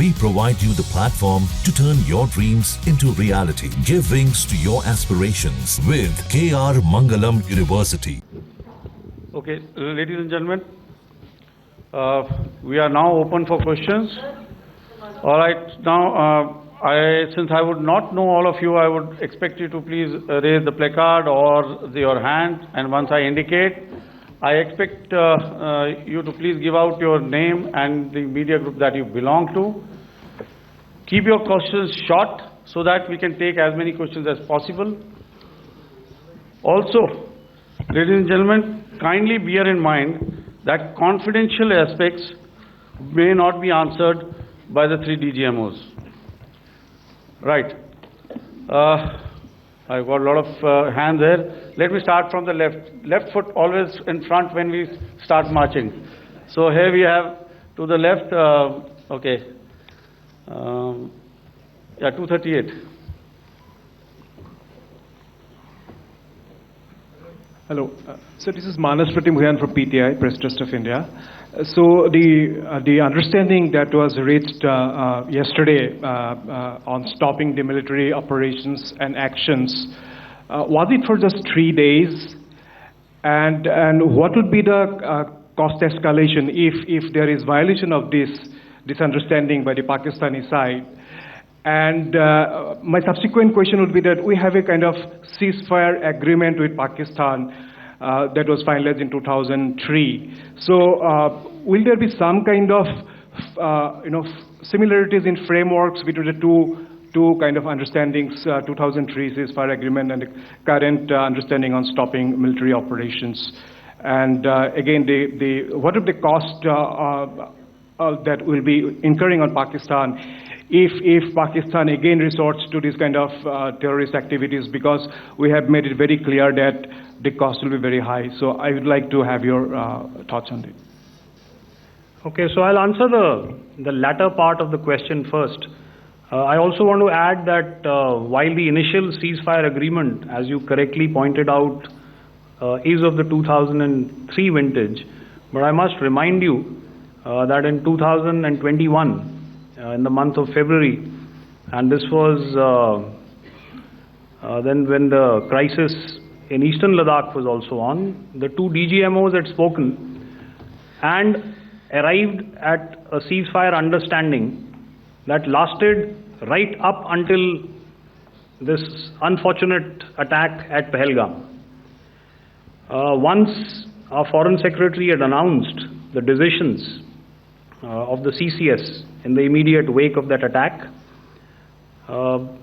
We provide you the platform to turn your dreams into reality. Give wings to your aspirations with KR Mangalam University. Okay, ladies and gentlemen, we are now open for questions. All right, now since I would not know all of you, I would expect you to please raise the placard or your hand, and once I indicate, I expect you to please give out your name and the media group that you belong to. Keep your questions short so that we can take as many questions as possible. Also, ladies and gentlemen, kindly bear in mind that confidential aspects may not be answered by the three DGMOs. Right. I've got a lot of hands there. Let me start from the left. Left foot always in front when we start marching. So here we have to the left, okay. Yeah, 238. Hello. So this is Manas Pratimhuyan from PTI, Press Trust of India. So the understanding that was reached yesterday on stopping the military operations and actions, was it for just 3 days? And what would be the cost escalation if there is violation of this understanding by the Pakistani side? And my subsequent question would be that we have a kind of ceasefire agreement with Pakistan that was finalized in 2003. So will there be some kind of similarities in frameworks between the two kind of understandings, 2003 ceasefire agreement and the current understanding on stopping military operations? And again, what are the costs that will be incurring on Pakistan if Pakistan again resorts to this kind of terrorist activities, because we have made it very clear that the cost will be very high. So I would like to have your thoughts on it. Okay, so I'll answer the latter part of the question first. I also want to add that while the initial ceasefire agreement, as you correctly pointed out, is of the 2003 vintage, but I must remind you that in 2021, in the month of February, and this was then when the crisis in eastern Ladakh was also on, the two DGMOs had spoken and arrived at a ceasefire understanding that lasted right up until this unfortunate attack at Pahalgam. Once our Foreign Secretary had announced the decisions of the CCS in the immediate wake of that attack,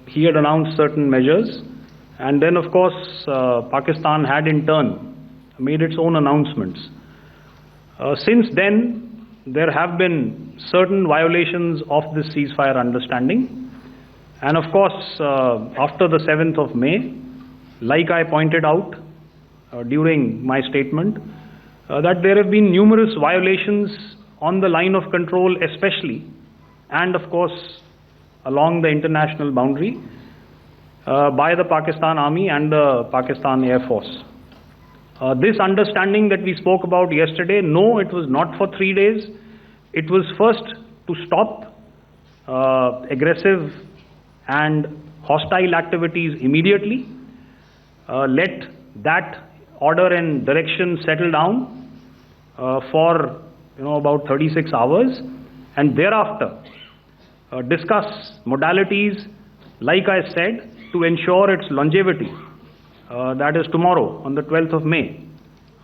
he had announced certain measures, and then of course Pakistan had in turn made its own announcements. Since then, there have been certain violations of this ceasefire understanding, and of course after the 7th of May, like I pointed out during my statement, that there have been numerous violations on the line of control especially, and of course along the international boundary by the Pakistan Army and the Pakistan Air Force. This understanding that we spoke about yesterday, no, it was not for 3 days. It was first to stop aggressive and hostile activities immediately, let that order and direction settle down for about 36 hours, and thereafter discuss modalities, like I said, to ensure its longevity. That is tomorrow on the 12th of May.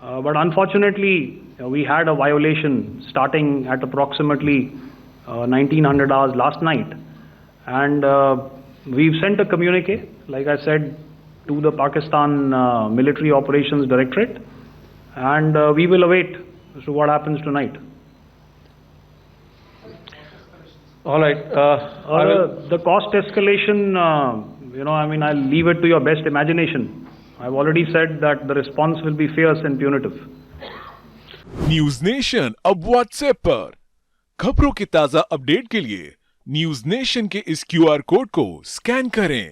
But unfortunately, we had a violation starting at approximately 1900 hours last night, and we've sent a communique, like I said, to the Pakistan Military Operations Directorate, and we will await as to what happens tonight. All right. The cost escalation, I'll leave it to your best imagination. I've already said that the response will be fierce and punitive. News nation अब WhatsApp पर खबरों के ताजा update के लिए news nation के इस QR code को स्कैन करें।